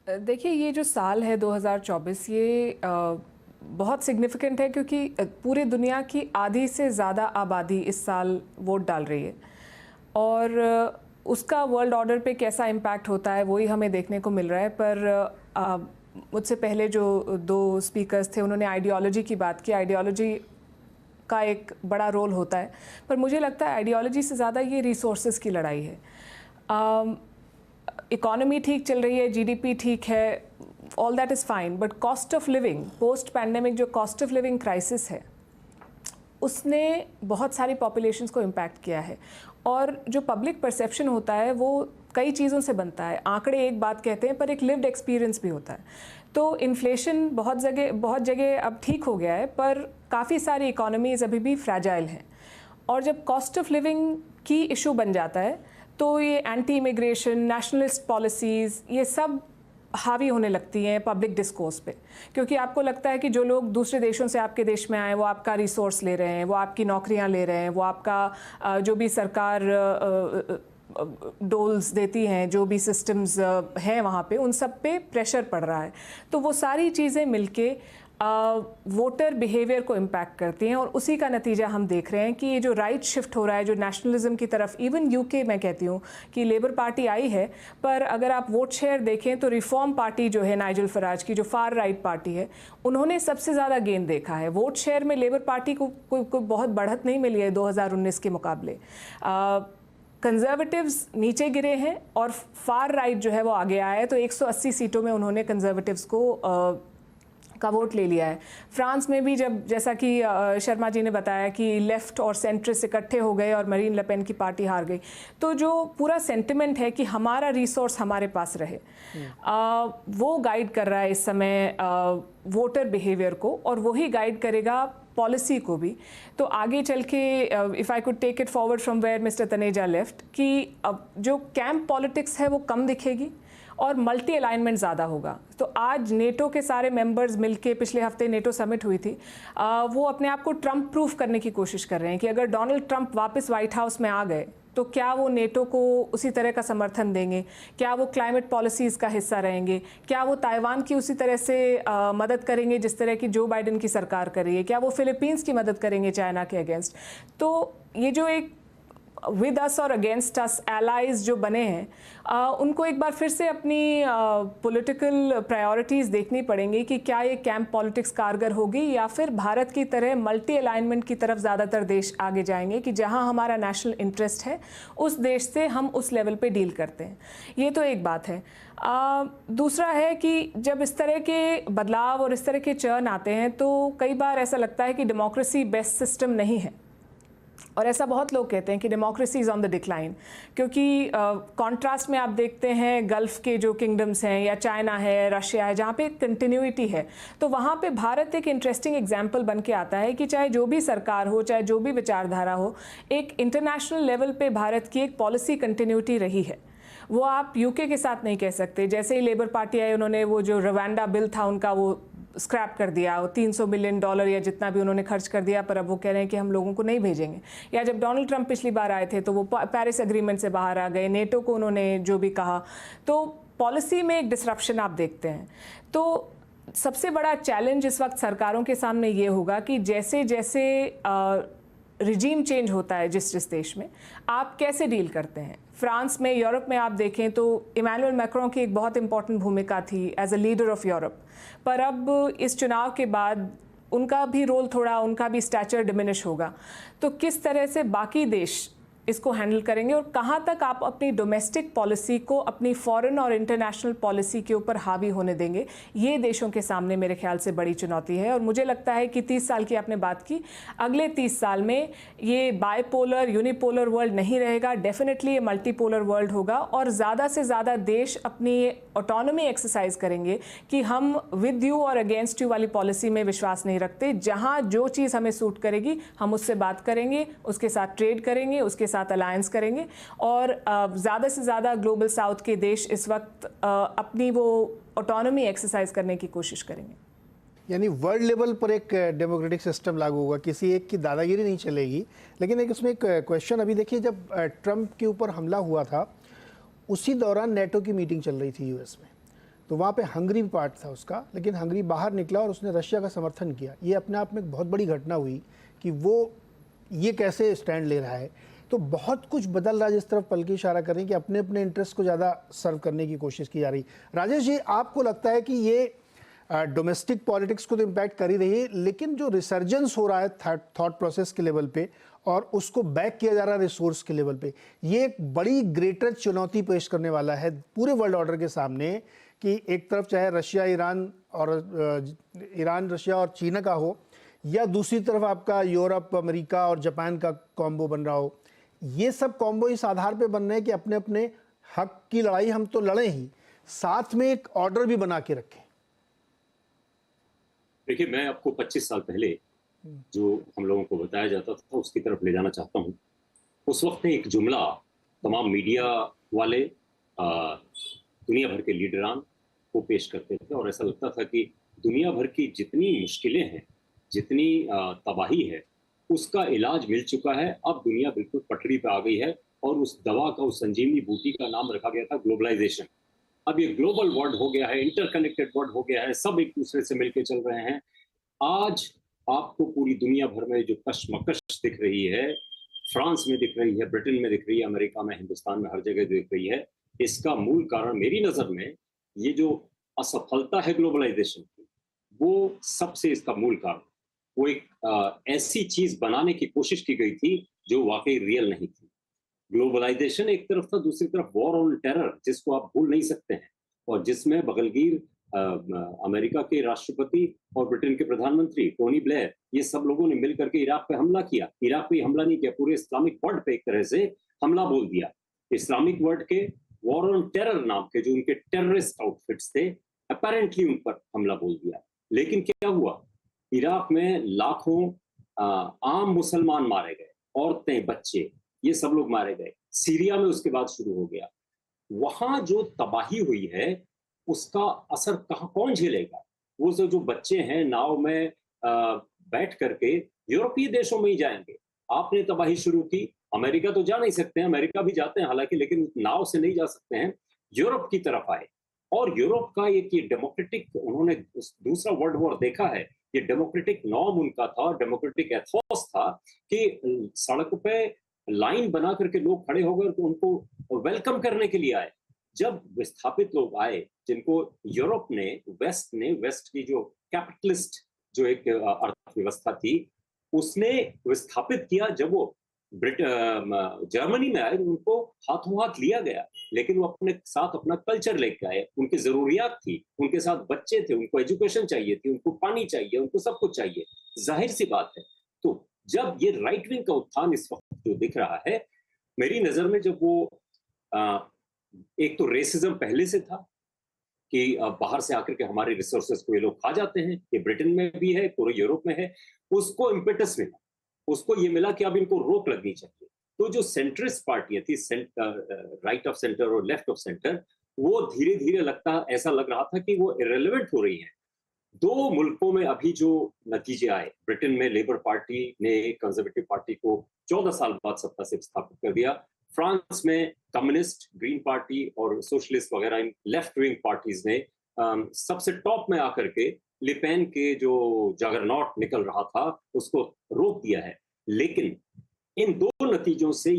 देखिए, ये जो साल है 2024 ये बहुत सिग्निफिकेंट है क्योंकि पूरे दुनिया की आधी से ज़्यादा आबादी इस साल वोट डाल रही है और उसका वर्ल्ड ऑर्डर पे कैसा इम्पैक्ट होता है वही हमें देखने को मिल रहा है। पर मुझसे पहले जो दो स्पीकर्स थे उन्होंने आइडियोलॉजी की बात की। आइडियोलॉजी का एक बड़ा रोल होता है, पर मुझे लगता है आइडियोलॉजी से ज़्यादा ये रिसोर्सेज की लड़ाई है। इकोनॉमी ठीक चल रही है, जीडीपी ठीक है, all that is fine, but cost of living, post pandemic जो कॉस्ट ऑफ लिविंग क्राइसिस है उसने बहुत सारी पॉपुलेशंस को इम्पैक्ट किया है। और जो पब्लिक परसेप्शन होता है वो कई चीज़ों से बनता है। आंकड़े एक बात कहते हैं पर एक लिव्ड एक्सपीरियंस भी होता है। तो इन्फ्लेशन बहुत जगह अब ठीक हो गया है, पर काफ़ी सारी इकोनॉमीज़ अभी भी फ्रैजाइल हैं। और जब कॉस्ट ऑफ लिविंग की इशू बन जाता है तो ये एंटी इमिग्रेशन, नेशनलिस्ट पॉलिसीज़, ये सब हावी होने लगती हैं पब्लिक डिस्कोर्स पे, क्योंकि आपको लगता है कि जो लोग दूसरे देशों से आपके देश में आए वो आपका रिसोर्स ले रहे हैं, वो आपकी नौकरियां ले रहे हैं, वो आपका जो भी सरकार डोल्स देती हैं, जो भी सिस्टम्स हैं वहाँ पे, उन सब पे प्रेशर पड़ रहा है। तो वो सारी चीज़ें मिलके वोटर बिहेवियर को इम्पैक्ट करती हैं और उसी का नतीजा हम देख रहे हैं कि ये जो राइट शिफ्ट हो रहा है, जो नेशनलिज्म की तरफ, इवन यूके मैं कहती हूँ कि लेबर पार्टी आई है, पर अगर आप वोट शेयर देखें तो रिफॉर्म पार्टी जो है नाइजल फराज की, जो फार राइट पार्टी है, उन्होंने सबसे ज़्यादा गेन देखा है। वोट शेयर में लेबर पार्टी को कोई बहुत बढ़त नहीं मिली है 2019 के मुकाबले। कंजर्वेटिव्स नीचे गिरे हैं और फार राइट जो है वो आगे आया है। तो 180 सीटों में उन्होंने कंजर्वेटिव्स का वोट ले लिया है। फ्रांस में भी जब, जैसा कि शर्मा जी ने बताया कि लेफ़्ट और सेंट्रिस्ट इकट्ठे हो गए और मरीन लेपेन की पार्टी हार गई, तो जो पूरा सेंटिमेंट है कि हमारा रिसोर्स हमारे पास रहे, वो गाइड कर रहा है इस समय वोटर बिहेवियर को, और वही गाइड करेगा पॉलिसी को भी। तो आगे चल के if I could take it forward from where mister Taneja left, कि अब जो कैंप पॉलिटिक्स है वो कम दिखेगी और मल्टी अलाइनमेंट ज़्यादा होगा। तो आज नेटो के सारे मेंबर्स मिलके, पिछले हफ्ते नेटो समिट हुई थी, वो अपने आप को ट्रंप प्रूफ करने की कोशिश कर रहे हैं कि अगर डोनाल्ड ट्रंप वापस वाइट हाउस में आ गए तो क्या वो नेटो को उसी तरह का समर्थन देंगे, क्या वो क्लाइमेट पॉलिसीज़ का हिस्सा रहेंगे, क्या वो ताइवान की उसी तरह से मदद करेंगे जिस तरह की जो बाइडेन की सरकार कर रही है, क्या वो फिलीपींस की मदद करेंगे चाइना के अगेंस्ट। तो ये जो एक विद अस और अगेंस्ट अस एलाइज जो बने हैं, उनको एक बार फिर से अपनी पॉलिटिकल प्रायोरिटीज़ देखनी पड़ेंगी कि क्या ये कैंप पॉलिटिक्स कारगर होगी या फिर भारत की तरह मल्टी अलाइनमेंट की तरफ ज़्यादातर देश आगे जाएंगे कि जहां हमारा नेशनल इंटरेस्ट है उस देश से हम उस लेवल पे डील करते हैं। ये तो एक बात है। दूसरा है कि जब इस तरह के बदलाव और इस तरह के चर्न आते हैं तो कई बार ऐसा लगता है कि डेमोक्रेसी बेस्ट सिस्टम नहीं है, और ऐसा बहुत लोग कहते हैं कि democracy is on the decline, क्योंकि कॉन्ट्रास्ट में आप देखते हैं गल्फ़ के जो किंगडम्स हैं या चाइना है, रशिया है, जहाँ पे कंटिन्यूटी है, तो वहाँ पे भारत एक इंटरेस्टिंग एग्जाम्पल बन के आता है कि चाहे जो भी सरकार हो, चाहे जो भी विचारधारा हो, एक इंटरनेशनल लेवल पे भारत की एक पॉलिसी कंटिन्यूटी रही है। वो आप यूके के साथ नहीं कह सकते। जैसे ही लेबर पार्टी आई, उन्होंने वो जो रवांडा बिल था उनका वो स्क्रैप कर दिया, वो $300 मिलियन या जितना भी उन्होंने खर्च कर दिया, पर अब वो कह रहे हैं कि हम लोगों को नहीं भेजेंगे। या जब डोनाल्ड ट्रंप पिछली बार आए थे तो वो पेरिस एग्रीमेंट से बाहर आ गए, नेटो को उन्होंने जो भी कहा, तो पॉलिसी में एक डिसरप्शन आप देखते हैं। तो सबसे बड़ा चैलेंज इस वक्त सरकारों के सामने ये होगा कि जैसे जैसे रिजीम चेंज होता है जिस देश में, आप कैसे डील करते हैं। फ्रांस में, यूरोप में आप देखें तो इमैनुअल मैक्रों की एक बहुत इंपॉर्टेंट भूमिका थी as a leader of Europe, पर अब इस चुनाव के बाद उनका भी रोल थोड़ा, उनका भी स्टैचर डिमिनिश होगा। तो किस तरह से बाकी देश इसको हैंडल करेंगे और कहाँ तक आप अपनी डोमेस्टिक पॉलिसी को अपनी फॉरेन और इंटरनेशनल पॉलिसी के ऊपर हावी होने देंगे, ये देशों के सामने मेरे ख्याल से बड़ी चुनौती है। और मुझे लगता है कि 30 साल की आपने बात की, अगले 30 साल में ये बायपोलर यूनिपोलर वर्ल्ड नहीं रहेगा, डेफिनेटली ये मल्टीपोलर वर्ल्ड होगा, और ज़्यादा से ज़्यादा देश अपनी ऑटोनॉमी एक्सरसाइज करेंगे कि हम विद यू और अगेंस्ट यू वाली पॉलिसी में विश्वास नहीं रखते। जहाँ जो चीज़ हमें सूट करेगी हम उससे बात करेंगे, उसके साथ ट्रेड करेंगे, उसके साथ अलायंस करेंगे, और ज़्यादा से ज़्यादा ग्लोबल साउथ के देश इस वक्त अपनी वो ऑटोनॉमी एक्सरसाइज करने की कोशिश करेंगे। यानी वर्ल्ड लेवल पर एक डेमोक्रेटिक सिस्टम लागू होगा, किसी एक की दादागिरी नहीं चलेगी। लेकिन एक इसमें एक क्वेश्चन, अभी देखिए जब ट्रंप के ऊपर हमला हुआ था उसी दौरान नेटो की मीटिंग चल रही थी यूएस में, तो वहाँ पे हंगरी भी पार्ट था उसका, लेकिन हंगरी बाहर निकला और उसने रशिया का समर्थन किया। ये अपने आप में एक बहुत बड़ी घटना हुई कि वो ये कैसे स्टैंड ले रहा है। तो बहुत कुछ बदल रहा है, जिस तरफ पलकी इशारा कर रही है कि अपने अपने इंटरेस्ट को ज़्यादा सर्व करने की कोशिश की जा रही। राजेश जी, आपको लगता है कि ये डोमेस्टिक पॉलिटिक्स को तो इम्पैक्ट कर ही रही है, लेकिन जो रिसर्जेंस हो रहा है थॉट प्रोसेस के लेवल पे और उसको बैक किया जा रहा है रिसोर्स के लेवल पे, ये एक बड़ी ग्रेटर चुनौती पेश करने वाला है पूरे वर्ल्ड ऑर्डर के सामने कि एक तरफ चाहे रशिया ईरान रशिया और चीन का हो, या दूसरी तरफ आपका यूरोप अमेरिका और जापान का कॉम्बो बन रहा हो। ये सब कॉम्बो इस आधार पे बन रहे हैं कि अपने अपने हक की लड़ाई हम तो लड़ें ही, साथ में एक ऑर्डर भी बना के रखें। देखिए, मैं आपको 25 साल पहले जो हम लोगों को बताया जाता था उसकी तरफ ले जाना चाहता हूँ। उस वक्त एक जुमला तमाम मीडिया वाले, दुनिया भर के लीडरान को पेश करते थे और ऐसा लगता था कि दुनिया भर की जितनी मुश्किलें हैं, जितनी तबाही है, उसका इलाज मिल चुका है। अब दुनिया बिल्कुल पटरी पे आ गई है और उस दवा का, उस संजीवनी बूटी का नाम रखा गया था ग्लोबलाइजेशन। अब ये ग्लोबल वर्ल्ड हो गया है, इंटरकनेक्टेड वर्ल्ड हो गया है, सब एक दूसरे से मिलकर चल रहे हैं। आज आपको पूरी दुनिया भर में जो कशमकश दिख रही है, फ्रांस में दिख रही है, ब्रिटेन में दिख रही है, अमेरिका में, हिंदुस्तान में, हर जगह दिख रही है। इसका मूल कारण मेरी नजर में ये जो असफलता है ग्लोबलाइजेशन की, वो सबसे इसका मूल कारण। वो एक ऐसी चीज बनाने की कोशिश की गई थी जो वाकई रियल नहीं थी। ग्लोबलाइजेशन एक तरफ था, दूसरी तरफ वॉर ऑन टेरर, जिसको आप भूल नहीं सकते हैं, और जिसमें बगलगीर अमेरिका के राष्ट्रपति और ब्रिटेन के प्रधानमंत्री टोनी ब्लेयर, ये सब लोगों ने मिलकर के इराक पे हमला किया। इराक पे हमला नहीं किया, पूरे इस्लामिक वर्ल्ड पे एक तरह से हमला बोल दिया। इस्लामिक वर्ल्ड के वॉर ऑन टेरर नाम के जो उनके टेररिस्ट आउटफिट्स थे, अपेरेंटली उन पर हमला बोल दिया। लेकिन क्या हुआ, इराक में लाखों आम मुसलमान मारे गए, औरतें, बच्चे, ये सब लोग मारे गए। सीरिया में उसके बाद शुरू हो गया। वहां जो तबाही हुई है उसका असर कौन झेलेगा? वो जो बच्चे हैं नाव में बैठ करके यूरोपीय देशों में ही जाएंगे। आपने तबाही शुरू की, अमेरिका तो जा नहीं सकते हैं, अमेरिका भी जाते हैं हालांकि, लेकिन नाव से नहीं जा सकते हैं। यूरोप की तरफ आए और यूरोप का एक ये डेमोक्रेटिक, उन्होंने दूसरा वर्ल्ड वॉर देखा है, ये डेमोक्रेटिक नॉर्म उनका था, डेमोक्रेटिक एथोस था कि सड़क पे लाइन बना करके लोग खड़े हो गए तो उनको वेलकम करने के लिए आए। जब विस्थापित लोग आए, जिनको यूरोप ने, वेस्ट की जो कैपिटलिस्ट जो एक अर्थव्यवस्था थी, उसने विस्थापित किया। जब वो जर्मनी में आए उनको हाथों हाथ लिया गया, लेकिन वो अपने साथ अपना कल्चर लेके आए। उनकी जरूरियात थी, उनके साथ बच्चे थे, उनको एजुकेशन चाहिए थी, उनको पानी चाहिए, उनको सब कुछ चाहिए। जाहिर सी बात है। तो जब ये राइट विंग का उत्थान इस वक्त जो दिख रहा है, मेरी नजर में, जब वो एक तो रेसिज्म पहले से था कि बाहर से आकर के हमारे रिसोर्सेज को ये लोग खा जाते हैं, ये ब्रिटेन में भी है, पूरे यूरोप में है, उसको इम्पेटस मिला, उसको ये मिला कि अब इनको रोक लगनी चाहिए। तो जो सेंट्रिस्ट पार्टियां थी, राइट ऑफ सेंटर और लेफ्ट ऑफ सेंटर, वो धीरे धीरे ऐसा लग रहा था कि वो इरेलेवेंट हो रही है। दो मुल्कों में अभी जो नतीजे आए, ब्रिटेन में लेबर पार्टी ने कंजर्वेटिव पार्टी को 14 साल बाद सत्ता से विस्थापित कर दिया। फ्रांस में कम्युनिस्ट, ग्रीन पार्टी और सोशलिस्ट वगैरह इन लेफ्ट विंग पार्टीज ने सबसे टॉप में आकर के लिपेन के जो जगरनॉट निकल रहा था उसको रोक दिया है। लेकिन इन दो नतीजों से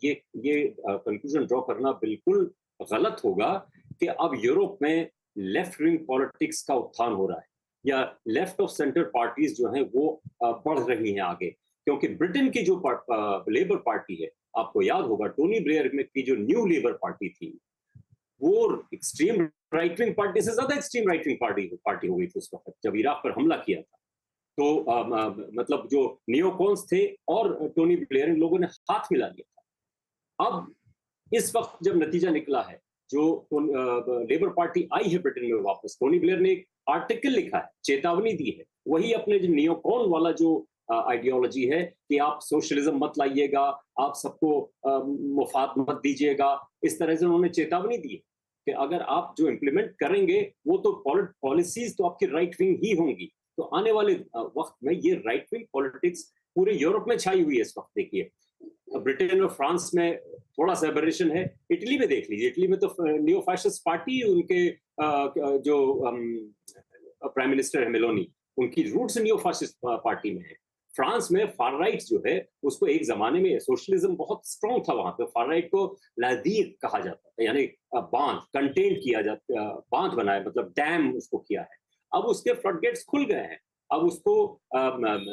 ये कंक्लूजन ड्रॉ करना बिल्कुल गलत होगा कि अब यूरोप में लेफ्ट विंग पॉलिटिक्स का उत्थान हो रहा है या लेफ्ट ऑफ सेंटर पार्टीज जो हैं वो बढ़ रही हैं आगे। क्योंकि ब्रिटेन की जो लेबर पार्टी है, आपको याद होगा टोनी ब्लेयर में की जो न्यू लेबर पार्टी थी, वो एक्सट्रीम राइट विंग पार्टी से ज्यादा एक्सट्रीम राइट विंग पार्टी हो गई थी उस वक्त जब इराक पर हमला किया था। तो मतलब जो नियोकॉन्स थे और टोनी ब्लेयर, इन लोगों ने हाथ मिला लिया था। अब इस वक्त जब नतीजा निकला है, जो लेबर पार्टी आई है ब्रिटेन में वापस, टोनी ब्लेयर ने एक आर्टिकल लिखा है, चेतावनी दी है, वही अपने जो नियोकॉन वाला जो आइडियोलॉजी है कि आप सोशलिज्म मत लाइएगा, आप सबको मुफाद मत दीजिएगा, इस तरह से उन्होंने चेतावनी दी है कि अगर आप जो इम्प्लीमेंट करेंगे वो तो पॉलिसीज तो आपकी राइट विंग ही होंगी। तो आने वाले वक्त में ये राइट विंग पॉलिटिक्स पूरे यूरोप में छाई हुई है इस वक्त। देखिए, ब्रिटेन और फ्रांस में थोड़ा सा एबरेशन है। इटली में देख लीजिए, इटली में तो नियो फैशिस्ट पार्टी उनके जो प्राइम मिनिस्टर है मेलोनी, उनकी रूट्स नियो फैशिस्ट पार्टी में है। फ्रांस में फार राइट जो है उसको एक जमाने में सोशलिज्म बहुत स्ट्रॉन्ग था, वहां पे फार राइट को लादीक कहा जाता था, यानी बांध कंटेन किया जाता, बांध बनाया, मतलब डैम उसको किया है। अब उसके फ्लड गेट्स खुल गए हैं। अब उसको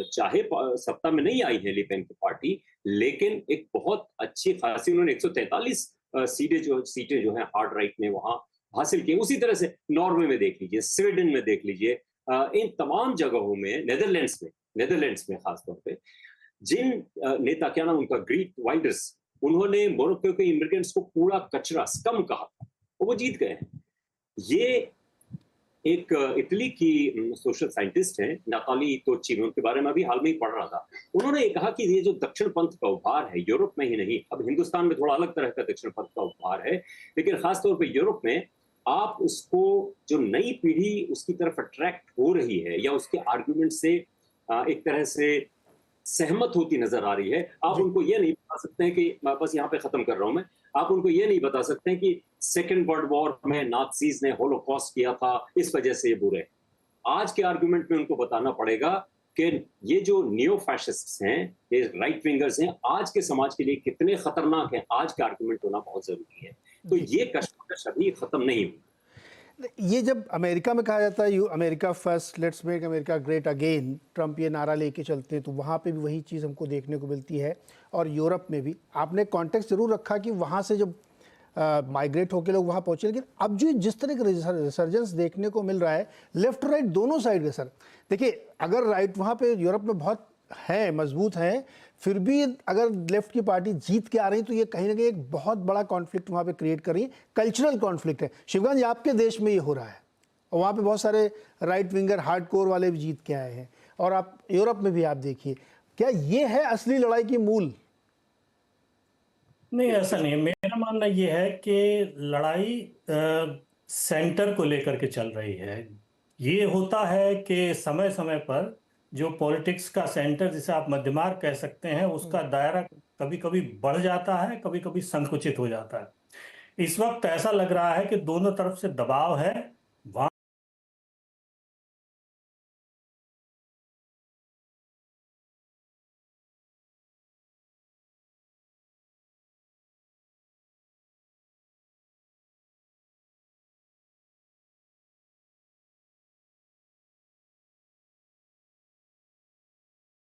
चाहे सत्ता में नहीं आई है लीपेन की पार्टी, लेकिन एक बहुत अच्छी खासी उन्होंने 143 सीटें जो है हार्ड राइट ने वहां हासिल की। उसी तरह से नॉर्वे में देख लीजिए, स्वीडन में देख लीजिए, इन तमाम जगहों में, नेदरलैंड्स में खासतौर पे जिन नेता, क्या नाम उनका, ग्रीट वाइल्डर्स, उन्होंने मोरक्को के इमिग्रेंट्स को कूड़ा कचरा स्कम कहा था, वो जीत गए हैं। ये एक इटली की सोशल साइंटिस्ट हैं नाताली तोची, उनके बारे में अभी हाल में ही पढ़ रहा था। उन्होंने ये कहा कि ये जो दक्षिण पंथ का उपहार है यूरोप में ही नहीं, अब हिंदुस्तान में थोड़ा अलग तरह का दक्षिण पंथ का उपहार है, लेकिन खासतौर पर यूरोप में आप उसको, जो नई पीढ़ी उसकी तरफ अट्रैक्ट हो रही है या उसके आर्गुमेंट से एक तरह से सहमत होती नजर आ रही है, आप उनको ये नहीं बता सकते हैं कि, बस यहाँ पे खत्म कर रहा हूं मैं, आप उनको ये नहीं बता सकते हैं कि सेकेंड वर्ल्ड वॉर में नाज़ीज ने होलोकॉस्ट किया था, इस वजह से ये बुरे। आज के आर्गुमेंट में उनको बताना पड़ेगा कि ये जो नियो फैशिस्ट्स हैं, ये राइट विंगर्स हैं, आज के समाज के लिए कितने खतरनाक हैं। आज का आर्गुमेंट होना बहुत जरूरी है। तो ये कश्मकश अभी खत्म नहीं हुई। ये जब अमेरिका में कहा जाता है you America first, let's make America great again, Trump ये नारा लेके चलते हैं, तो वहाँ पे भी वही चीज़ हमको देखने को मिलती है। और यूरोप में भी आपने कॉन्टेक्स्ट जरूर रखा कि वहाँ से जब माइग्रेट होकर लोग वहाँ पहुँचे, लेकिन अब जो जिस तरह का रिसर्जेंस देखने को मिल रहा है लेफ्ट राइट दोनों साइड के, सर देखिए, अगर राइट वहाँ पे यूरोप में बहुत है, मजबूत है, फिर भी अगर लेफ्ट की पार्टी जीत के आ रही तो ये कहीं ना कहीं एक बहुत बड़ा कॉन्फ्लिक्ट वहाँ पे क्रिएट कर रही है, कल्चरल कॉन्फ्लिक्ट है। शिवकांत जी, आपके देश में ये हो रहा है और वहाँ पे बहुत सारे राइट विंगर हार्डकोर वाले भी जीत के आए हैं, और आप यूरोप में भी आप देखिए, क्या ये है असली लड़ाई की मूल? नहीं, ऐसा नहीं है। मेरा मानना ये है कि लड़ाई सेंटर को लेकर के चल रही है। ये होता है कि समय समय पर जो पॉलिटिक्स का सेंटर, जिसे आप मध्यमार्ग कह सकते हैं, उसका दायरा कभी कभी बढ़ जाता है, कभी कभी संकुचित हो जाता है। इस वक्त ऐसा लग रहा है कि दोनों तरफ से दबाव है। वहां